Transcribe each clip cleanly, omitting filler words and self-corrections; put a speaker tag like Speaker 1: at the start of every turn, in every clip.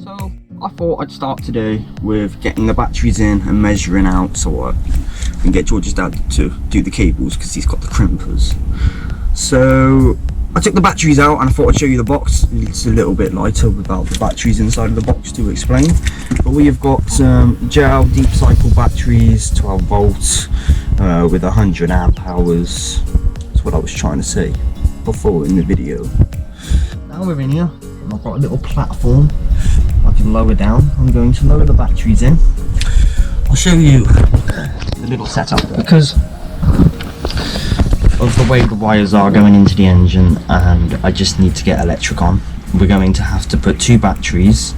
Speaker 1: So I thought I'd start today with getting the batteries in and measuring out so I can get George's dad to do the cables because he's got the crimpers. So I took the batteries out and I thought I'd show you the box. It's a little bit lighter without the batteries inside of the box to explain. But we have got gel deep cycle batteries, 12 volts with 100 amp hours. That's what I was trying to say before in the video. Now we're in here and I've got a little platform I can lower down. I'm going to lower the batteries in. I'll show you the little setup because of the way the wires are going into the engine, and I just need to get electric on. We're going to have to put two batteries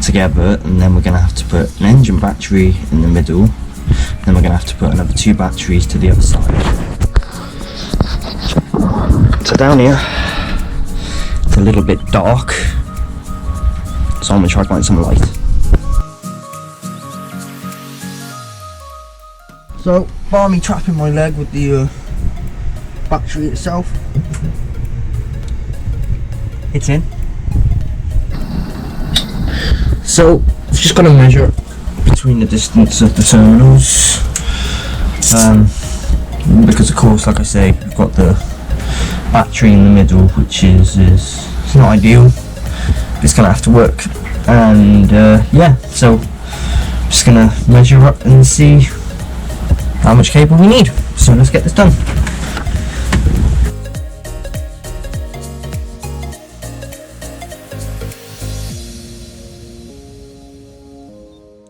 Speaker 1: together, and then we're going to have to put an engine battery in the middle, then we're going to have to put another two batteries to the other side. So down here it's a little bit dark, so I'm going to try to find some light. So, bar me trapping my leg with the battery itself, it's in. So, I've just got to measure between the distance of the terminals, because of course, like I say, we've got the battery in the middle, which is it's not ideal. It's gonna have to work, and yeah, so I'm just gonna measure up and see how much cable we need. So let's get this done.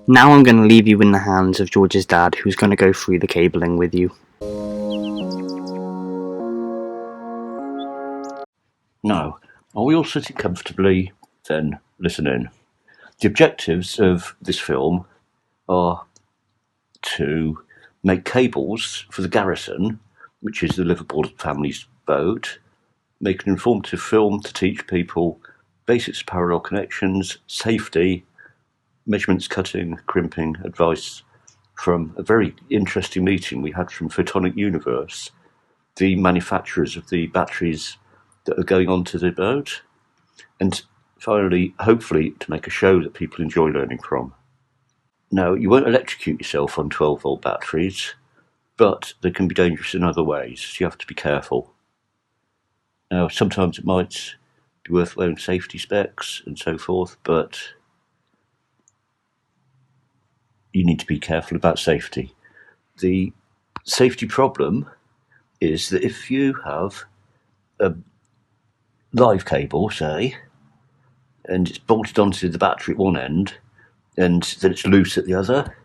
Speaker 1: Now I'm going to leave you in the hands of George's dad, who's going to go through the cabling with you.
Speaker 2: Now, are we all sitting comfortably? Then listen in. The objectives of this film are to make cables for the Garrison, which is the Liverpool family's boat, make an informative film to teach people basics of parallel connections, safety, measurements, cutting, crimping, advice from a very interesting meeting we had from Photonic Universe, the manufacturers of the batteries that are going onto the boat, and finally, hopefully, to make a show that people enjoy learning from. Now, you won't electrocute yourself on 12-volt batteries, but they can be dangerous in other ways, so you have to be careful. Now, sometimes it might be worth wearing safety specs and so forth, but you need to be careful about safety. The safety problem is that if you have a live cable, say, and it's bolted onto the battery at one end, and then it's loose at the other,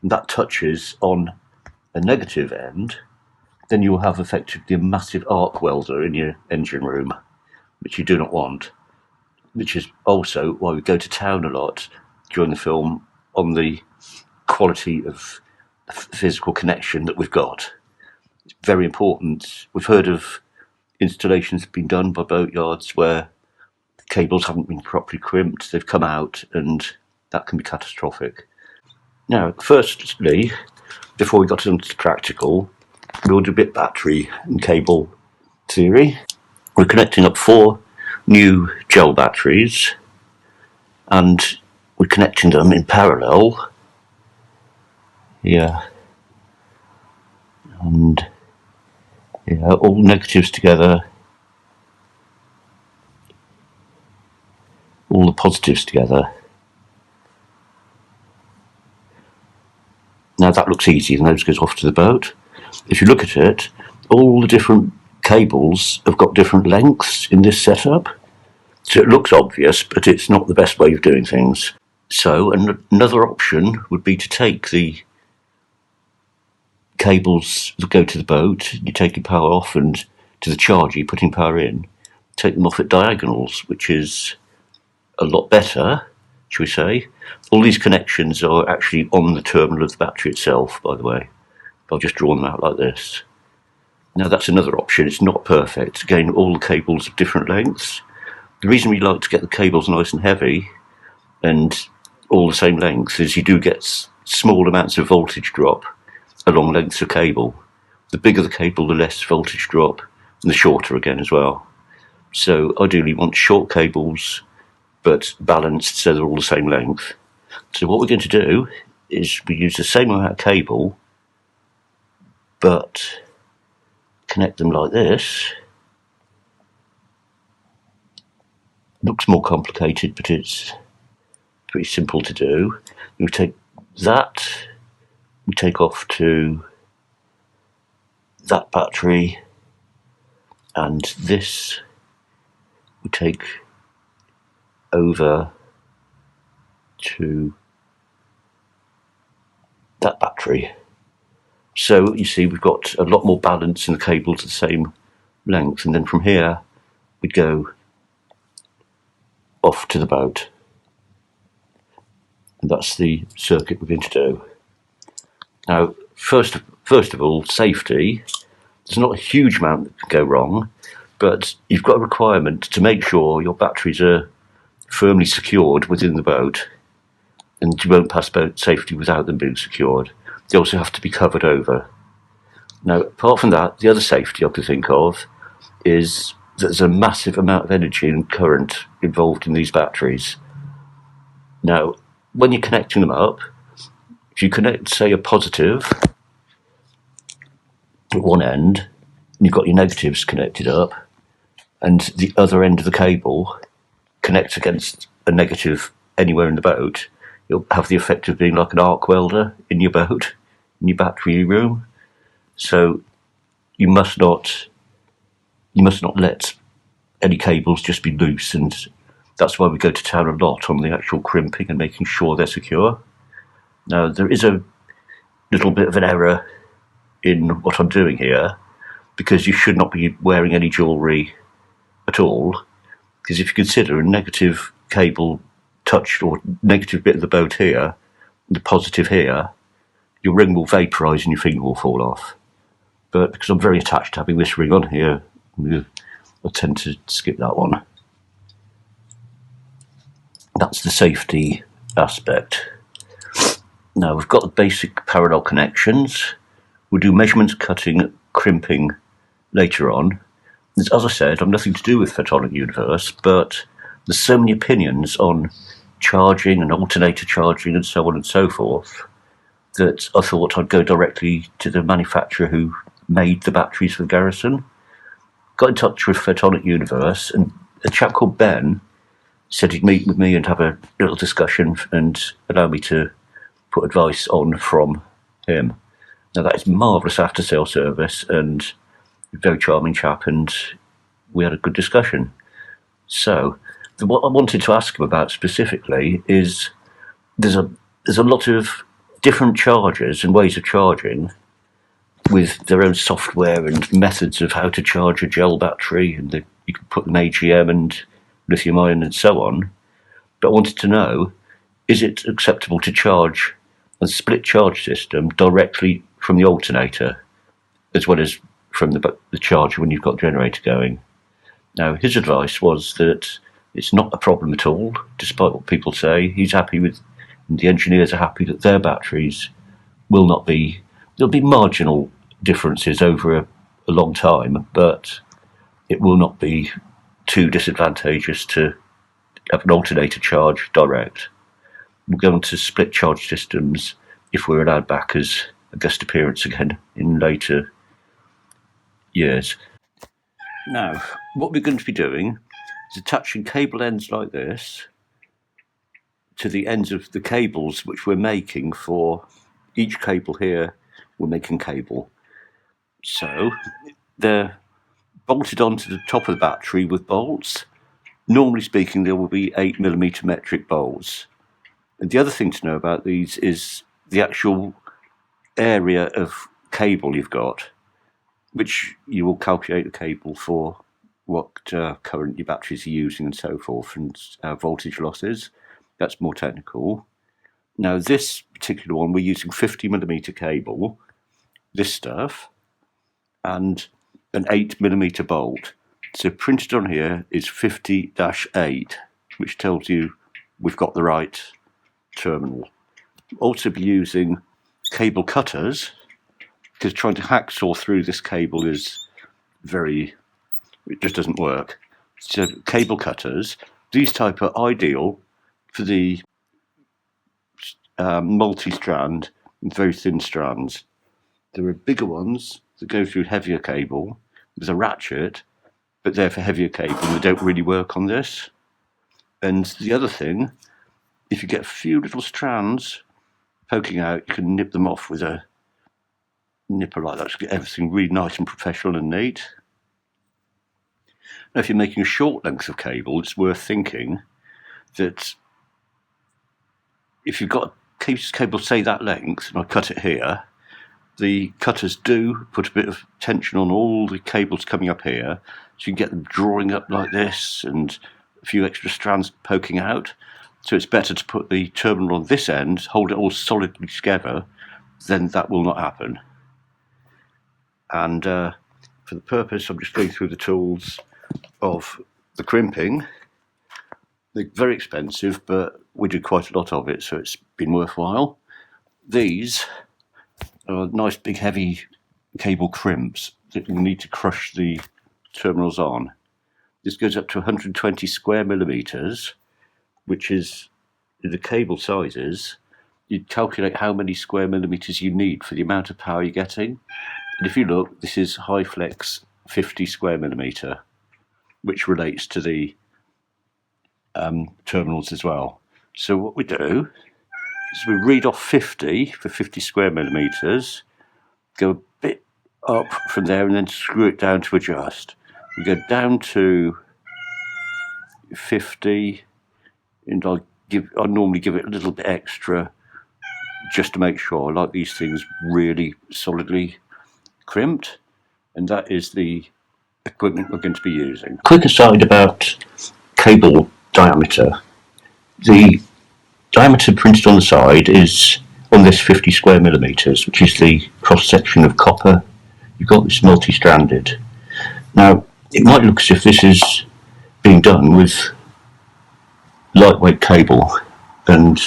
Speaker 2: and that touches on a negative end, then you will have effectively a massive arc welder in your engine room, which you do not want, which is also why we go to town a lot during the film on the quality of physical connection that we've got. It's very important. We've heard of installations being done by boatyards where the cables haven't been properly crimped, they've come out, and that can be catastrophic. Now, firstly, before we got into practical, we'll do a bit battery and cable theory. We're connecting up 4 new gel batteries, and we're connecting them in parallel. Yeah. And yeah, all negatives together, all the positives together. Now that looks easy, and those goes off to the boat. If you look at it, all the different cables have got different lengths in this setup. So it looks obvious, but it's not the best way of doing things. So another option would be to take the cables that go to the boat, you take your power off, and to the charger you're putting power in, take them off at diagonals, which is a lot better, shall we say. All these connections are actually on the terminal of the battery itself, by the way. I'll just draw them out like this. Now that's another option. It's not perfect. Again, all the cables of different lengths. The reason we like to get the cables nice and heavy and all the same length is you do get small amounts of voltage drop along lengths of cable. The bigger the cable, the less voltage drop, and the shorter again as well. So ideally you want short cables but balanced so they're all the same length. So what we're going to do is we use the same amount of cable, but connect them like this. Looks more complicated, but it's pretty simple to do. We take that, we take off to that battery, and this we take over to that battery. So you see we've got a lot more balance in the cables the same length, and then from here we'd go off to the boat. And that's the circuit we're going to do. Now, first of all, safety. There's not a huge amount that can go wrong, but you've got a requirement to make sure your batteries are firmly secured within the boat, and you won't pass boat safety without them being secured. They also have to be covered over. Now, apart from that, the other safety I can think of is that there's a massive amount of energy and current involved in these batteries. Now, when you're connecting them up, if you connect, say, a positive at one end, and you've got your negatives connected up, and the other end of the cable connects against a negative anywhere in the boat, you'll have the effect of being like an arc welder in your boat, in your battery room. So you must not let any cables just be loose, and that's why we go to town a lot on the actual crimping and making sure they're secure. Now, there is a little bit of an error in what I'm doing here, because you should not be wearing any jewellery at all, because if you consider a negative cable touched, or negative bit of the boat here, the positive here, your ring will vaporise and your finger will fall off. But because I'm very attached to having this ring on here, I tend to skip that one. That's the safety aspect. Now we've got the basic parallel connections. We'll do measurements, cutting, crimping later on. As I said, I'm nothing to do with Photonic Universe, but there's so many opinions on charging and alternator charging and so on and so forth that I thought I'd go directly to the manufacturer who made the batteries for the Garrison. Got in touch with Photonic Universe, and a chap called Ben said he'd meet with me and have a little discussion and allow me to put advice on from him. Now, that is marvellous after-sale service and a very charming chap, and we had a good discussion. So, what I wanted to ask him about specifically is there's a lot of different chargers and ways of charging with their own software and methods of how to charge a gel battery, and you can put them AGM and lithium ion and so on. But I wanted to know, is it acceptable to charge a split charge system directly from the alternator as well as from the charger when you've got the generator going? Now, his advice was that it's not a problem at all, despite what people say. He's happy with, and the engineers are happy that their batteries will not be, there'll be marginal differences over a long time, but it will not be too disadvantageous to have an alternator charge direct. We'll go on to split charge systems if we're allowed back as a guest appearance again in later years. Now, what we're going to be doing is attaching cable ends like this to the ends of the cables which we're making for each cable here. We're making cable. So they're bolted onto the top of the battery with bolts. Normally speaking, there will be 8mm metric bolts. And the other thing to know about these is the actual area of cable you've got, which you will calculate the cable for what current your batteries are using and so forth, and voltage losses. That's more technical. Now, this particular one, we're using 50mm cable, this stuff, and an 8mm bolt. So printed on here is 50-8, which tells you we've got the right terminal. We'll also be using cable cutters, because trying to hacksaw through this cable is it just doesn't work. So cable cutters These type are ideal for the multi-strand and very thin strands. There are bigger ones that go through heavier cable with a ratchet, but they're for heavier cable and they don't really work on this. And the other thing, if you get a few little strands poking out, you can nip them off with a nipper like that to get everything really nice and professional and neat. Now, if you're making a short length of cable, it's worth thinking that if you've got a cable, say that length, and I cut it here, the cutters do put a bit of tension on all the cables coming up here, so you can get them drawing up like this and a few extra strands poking out. So it's better to put the terminal on this end, hold it all solidly together, then that will not happen. And for the purpose, I'm just going through the tools of the crimping. They're very expensive, but we do quite a lot of it, so it's been worthwhile. These are nice big heavy cable crimps that you need to crush the terminals on. This goes up to 120 square millimeters, which is the cable sizes. You calculate how many square millimeters you need for the amount of power you're getting. And if you look, this is HyFlex 50 square millimeter, which relates to the terminals as well. So what we do is we read off 50 for 50 square millimeters, go a bit up from there and then screw it down to adjust. We go down to 50 and I normally give it a little bit extra just to make sure. I like these things really solidly crimped, and that is the equipment we're going to be using. Quick aside about cable diameter. The diameter printed on the side is on this 50 square millimeters, which is the cross section of copper. You've got this multi-stranded. Now, it might look as if this is being done with lightweight cable, and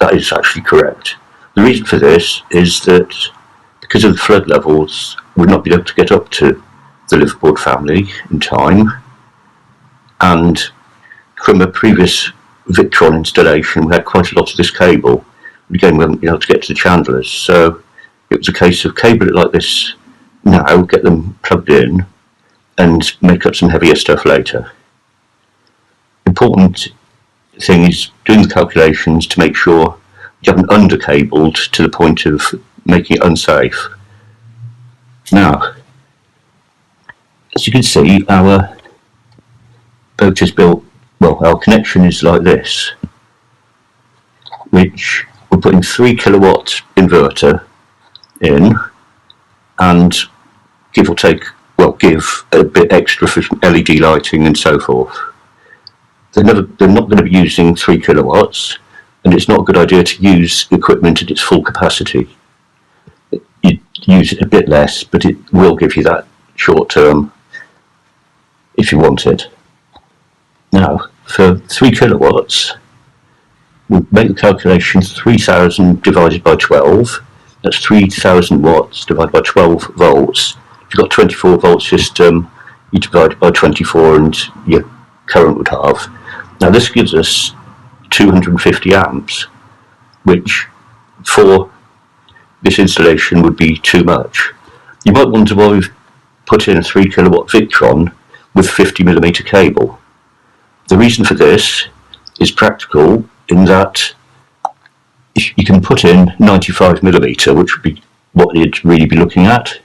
Speaker 2: that is actually correct. The reason for this is that because of the flood levels, we've not been able to get up to the liveaboard family in time, and from a previous Victron installation we had quite a lot of this cable. Again, we haven't been able to get to the chandlers, so it was a case of cable it like this now, get them plugged in and make up some heavier stuff later. Important thing is doing the calculations to make sure you haven't under-cabled to the point of making it unsafe. Now, as you can see, our boat is built, well, our connection is like this, which we're putting 3 kilowatt inverter in, and give or take, well, give a bit extra for LED lighting and so forth. They're not going to be using 3 kilowatts, and it's not a good idea to use equipment at its full capacity. You use it a bit less, but it will give you that short term if you want it. Now, for 3 kilowatts, we'll make the calculation 3,000 divided by 12. That's 3,000 watts divided by 12 volts. If you've got a 24 volt system, you divide it by 24 and your current would halve. Now this gives us 250 amps, which for this installation would be too much. You might wonder why we've put in a 3 kilowatt Victron with 50 millimeter cable. The reason for this is practical in that if you can put in 95 millimeter, which would be what you'd really be looking at,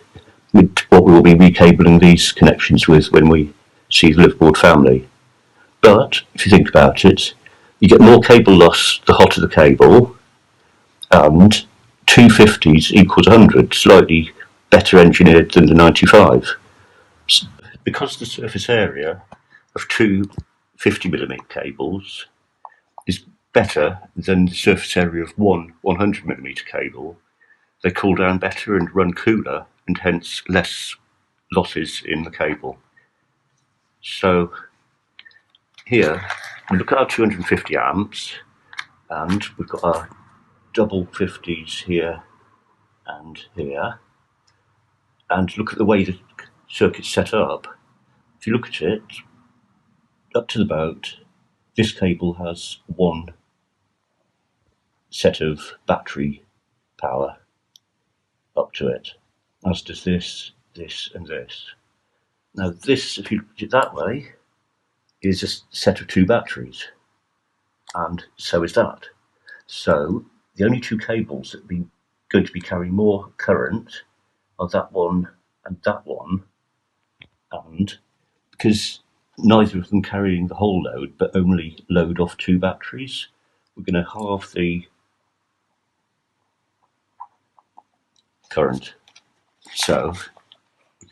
Speaker 2: with what we will be recabling these connections with when we see the liveaboard family. But if you think about it, you get more cable loss the hotter the cable, and 250s equals 100, slightly better engineered than the 95. Because the surface area of two 50mm cables is better than the surface area of one 100mm cable, they cool down better and run cooler, and hence less losses in the cable. So here, we look at our 250 amps, and we've got our double 50s here and here, and look at the way the circuit's set up. If you look at it, up to the boat, this cable has one set of battery power up to it, as does this, this, and this. Now this, if you look at it that way, is a set of 2 batteries, and so is that. So the only 2 cables that are going to be carrying more current are that one and that one, and because neither of them carrying the whole load but only load off 2 batteries, we're going to halve the current. So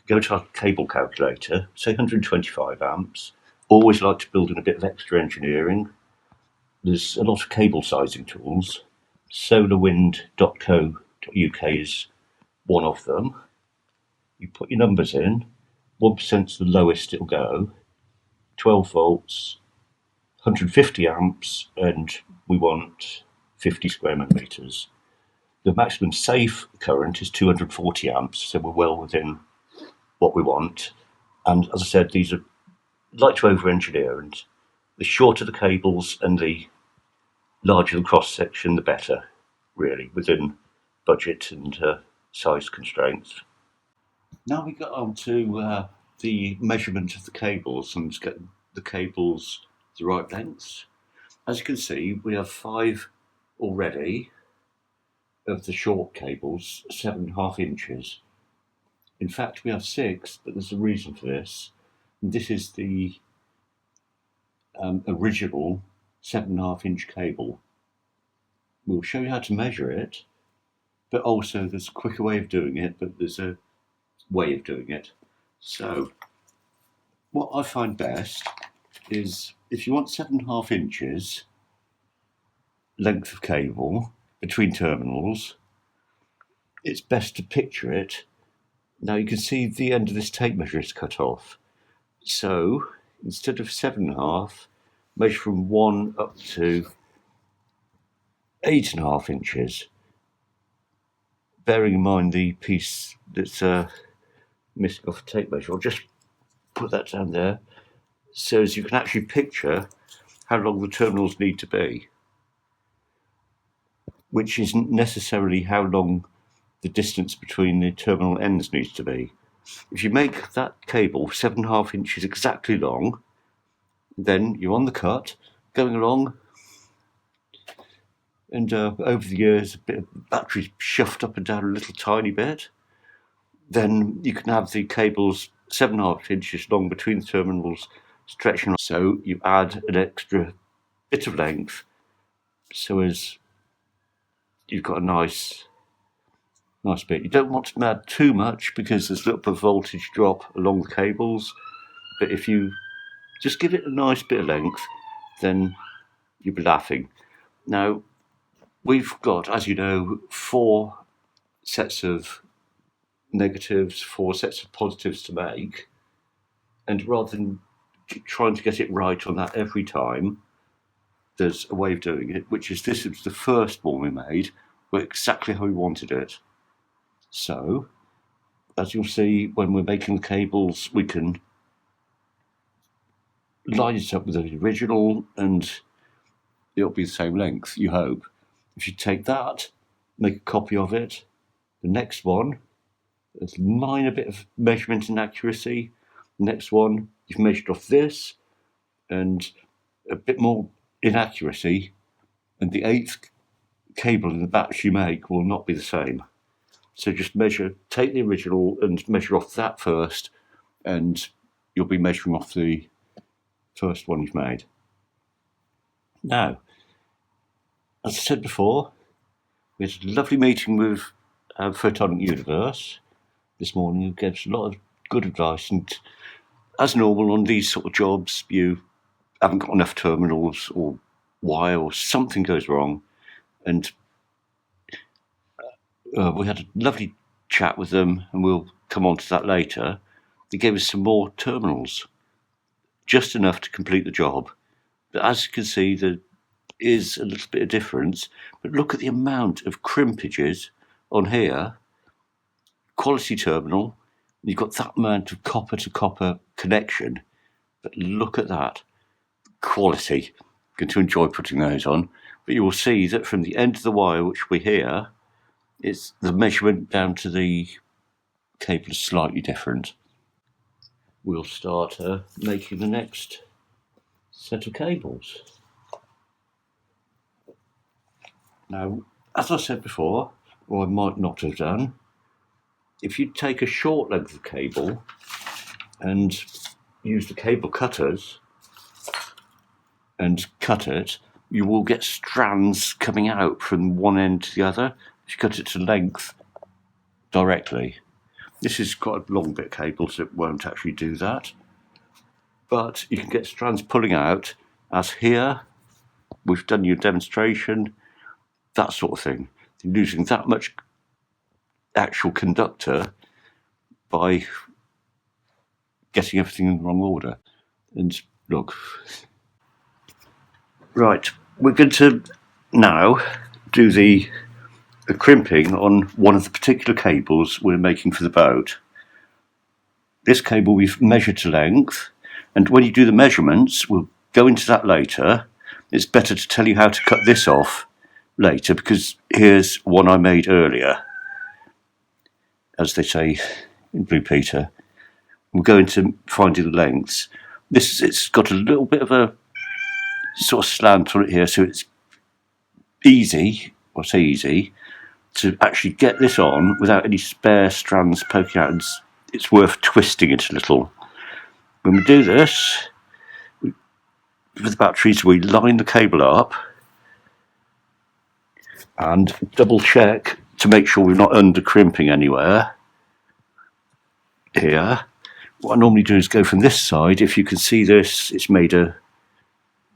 Speaker 2: go to our cable calculator, say 125 amps. Always like to build in a bit of extra engineering. There's a lot of cable sizing tools. solarwind.co.uk is one of them. You put your numbers in, 1% is the lowest it'll go, 12 volts, 150 amps, and we want 50 square millimeters. The maximum safe current is 240 amps, so we're well within what we want. And as I said, these are like to over-engineer, and the shorter the cables and the larger the cross-section, the better, really, within budget and size constraints. Now we get on to the measurement of the cables and get the cables the right lengths. As you can see, we have 5 already of the short cables, 7.5 inches. In fact, we have 6, but there's a reason for this. And this is the original 7.5 inch cable. We'll show you how to measure it, but also there's a quicker way of doing it, but there's a way of doing it. So what I find best is, if you want 7.5 inches length of cable between terminals, it's best to picture it. Now you can see the end of this tape measure is cut off. So instead of 7.5, measure from 1 up to 8.5 inches. Bearing in mind the piece that's missing off a tape measure, I'll just put that down there so as you can actually picture how long the terminals need to be, which isn't necessarily how long the distance between the terminal ends needs to be. If you make that cable 7.5 inches exactly long, then you're on the cut, going along, and over the years a bit of battery's shoved up and down a little tiny bit, then you can have the cables 7.5 inches long between the terminals stretching. So you add an extra bit of length so as you've got a nice bit. You don't want to add too much because there's a little bit of voltage drop along the cables, but if you just give it a nice bit of length, then you'll be laughing. Now we've got, as you know, 4 sets of negatives, 4 sets of positives to make, and rather than trying to get it right on that every time, there's a way of doing it, which is, this is the first one we made, but exactly how we wanted it. So as you'll see, when we're making the cables, we can line it up with the original and it'll be the same length, you hope. If you take that, make a copy of it, the next one, there's a minor bit of measurement inaccuracy. The next one, you've measured off this and a bit more inaccuracy, and the 8th cable in the batch you make will not be the same. So just take the original and measure off that first, and you'll be measuring off the first one you've made. Now, as I said before, we had a lovely meeting with Photonic Universe this morning, who gave us a lot of good advice. And as normal on these sort of jobs, you haven't got enough terminals or wire, or something goes wrong, and we had a lovely chat with them, and we'll come on to that later. They gave us some more terminals, just enough to complete the job. But as you can see, there is a little bit of difference, but look at the amount of crimpages on here. Quality terminal, you've got that amount of copper to copper connection, but look at that quality. going to enjoy putting those on. But you will see that from the end of the wire, which we hear, it's the measurement down to the cable is slightly different. We'll start making the next set of cables. Now, as I said before, or I might not have done, if you take a short length of cable and use the cable cutters and cut it, you will get strands coming out from one end to the other if you cut it to length directly. This is quite a long bit of cable, so it won't actually do that. But you can get strands pulling out, as here, we've done your demonstration, that sort of thing. You're losing that much actual conductor by getting everything in the wrong order. And look. Right, we're going to now do the crimping on one of the particular cables we're making for the boat. This cable we've measured to length, and when you do the measurements, we'll go into that later. It's better to tell you how to cut this off later, because here's one I made earlier. As they say in Blue Peter, we'll go into finding the lengths. It's got a little bit of a sort of slant on it here, so it's easy, I say easy, to actually get this on without any spare strands poking out. It's worth twisting it a little. When we do this, with the batteries, we line the cable up and double check to make sure we're not under crimping anywhere. Here, what I normally do is go from this side. If you can see this, it's made a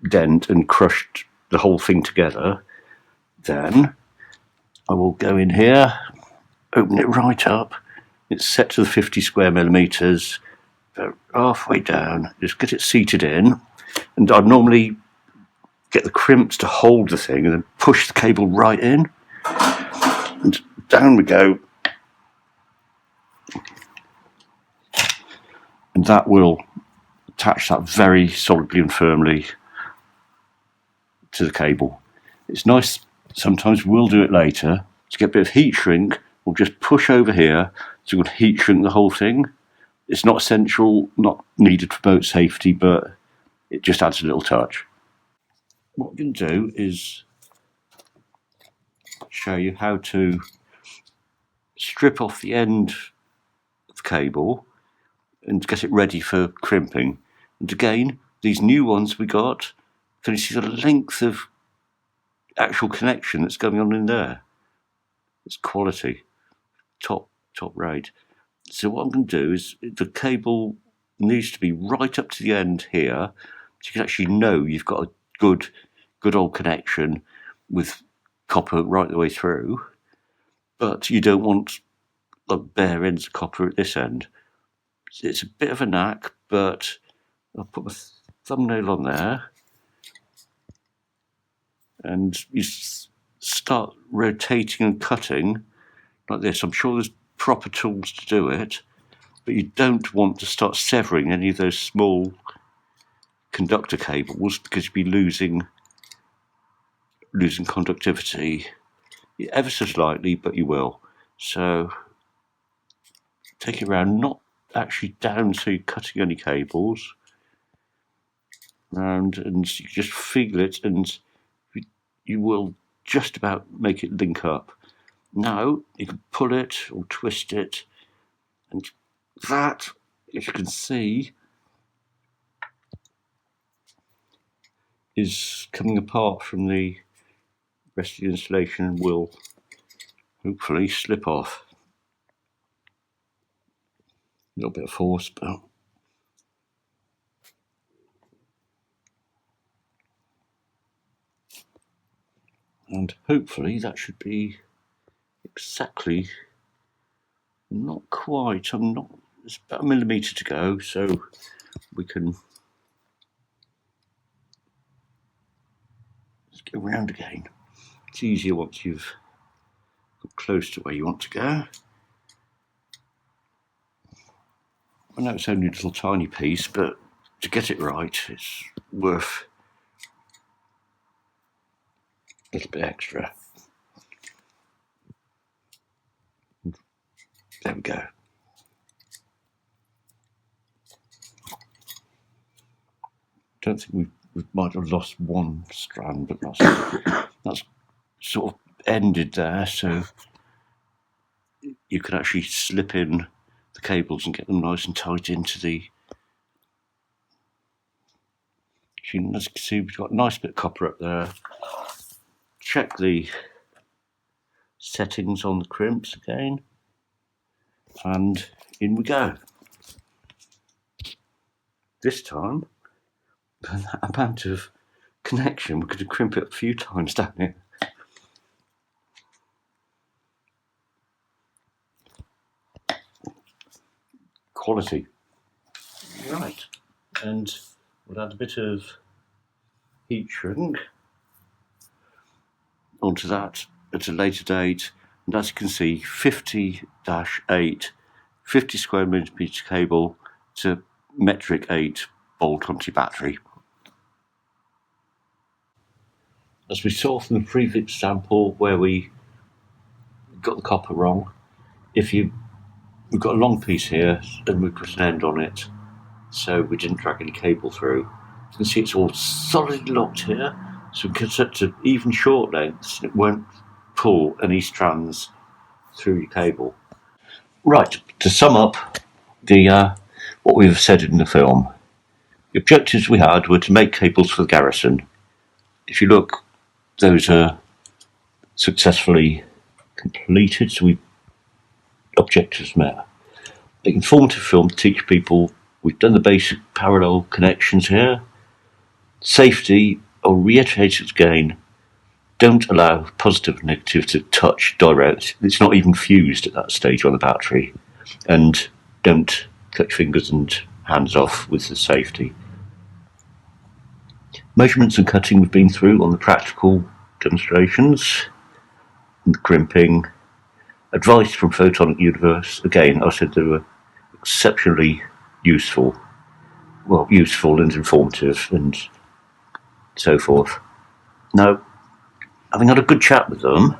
Speaker 2: dent and crushed the whole thing together. Then I will go in here, open it right up. It's set to the 50 square millimeters, about halfway down. Just get it seated in, and I normally get the crimps to hold the thing and then push the cable right in, and down we go. And that will attach that very solidly and firmly to the cable. It's nice, sometimes we'll do it later, to get a bit of heat shrink, we'll just push over here so we'll heat shrink the whole thing. It's not essential, not needed for boat safety, but it just adds a little touch. What we can do is show you how to strip off the end of the cable and get it ready for crimping. And again, these new ones we got, can you see the length of actual connection that's going on in there? It's quality, top rate. So what I'm going to do is, the cable needs to be right up to the end here, so you can actually know you've got a good old connection with copper right the way through, but you don't want like bare ends of copper at this end. It's a bit of a knack, but I'll put my thumbnail on there, and you start rotating and cutting like this. I'm sure there's proper tools to do it, but you don't want to start severing any of those small conductor cables, because you'll be losing conductivity ever so slightly, but you will. So take it around, not actually down so you're cutting any cables, round, and you just feel it, and you will just about make it link up. Now you can pull it or twist it, and that, as you can see, is coming apart from the rest of the installation and will hopefully slip off. A little bit of force, but and hopefully that should be exactly, not quite, it's about 1 millimetre to go, so we can just go round again. It's easier once you've got close to where you want to go. I know it's only a little tiny piece, but to get it right, it's worth A little bit extra. There we go. Don't think we might have lost one strand, but that's sort of ended there, so you can actually slip in the cables and get them nice and tight into the. As you can see, we've got a nice bit of copper up there. Check the settings on the crimps again, and in we go. This time, that amount of connection, we're going to crimp it a few times down here. Quality. Right, and we'll add a bit of heat shrink onto that at a later date, and as you can see, 50-8, 50 square millimeter cable to metric 8 volt 20 battery. As we saw from the previous example where we got the copper wrong, we've got a long piece here and we put an end on it, so we didn't drag any cable through. You can see it's all solidly locked here, so we can set to even short lengths and it won't pull any strands through your cable. Right, to sum up what we've said in the film, the objectives we had were to make cables for the garrison. If you look, those are successfully completed, so objectives met. An informative film to teach people. We've done the basic parallel connections here. Safety, I'll reiterate it again, don't allow positive and negative to touch direct. It's not even fused at that stage on the battery. And don't cut your fingers and hands off with the safety. Measurements and cutting we've been through on the practical demonstrations, and the crimping. Advice from Photonic Universe, again, I said they were exceptionally useful and informative and so forth. Now, having had a good chat with them,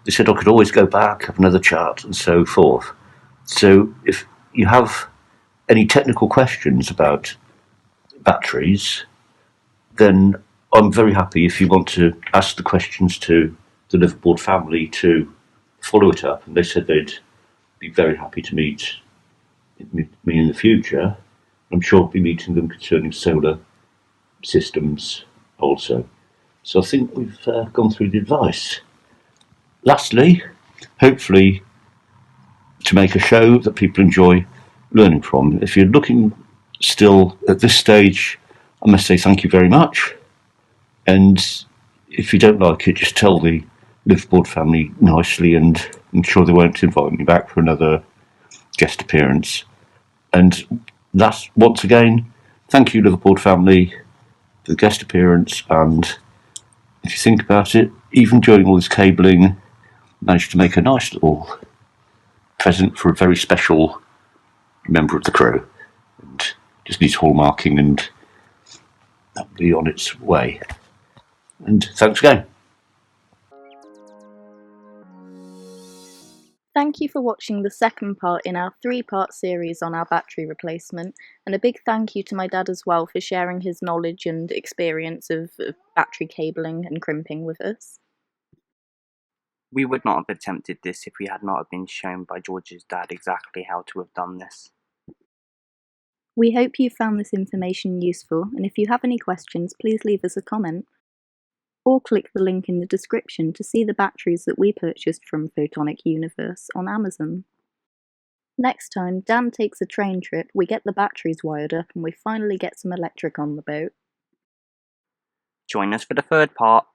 Speaker 2: they said I could always go back, have another chat and so forth. So if you have any technical questions about batteries, then I'm very happy if you want to ask the questions to the Liverpool family to follow it up, and they said they'd be very happy to meet me in the future. I'm sure I'll be meeting them concerning solar systems also. So I think we've gone through the advice. Lastly, hopefully to make a show that people enjoy learning from. If you're looking still at this stage, I must say thank you very much. And if you don't like it, just tell the Liverpool family nicely, and I'm sure they won't invite me back for another guest appearance. And that's, once again, thank you, Liverpool family, for the guest appearance. And if you think about it, even during all this cabling, managed to make a nice little present for a very special member of the crew. And just needs hallmarking, and that'll be on its way. And thanks again.
Speaker 3: Thank you for watching the second part in our 3-part series on our battery replacement, and a big thank you to my dad as well for sharing his knowledge and experience of battery cabling and crimping with us.
Speaker 1: We would not have attempted this if we had not been shown by George's dad exactly how to have done this.
Speaker 3: We hope you found this information useful, and if you have any questions, please leave us a comment. Or click the link in the description to see the batteries that we purchased from Photonic Universe on Amazon. Next time Dan takes a train trip, we get the batteries wired up and we finally get some electric on the boat.
Speaker 1: Join us for the third part.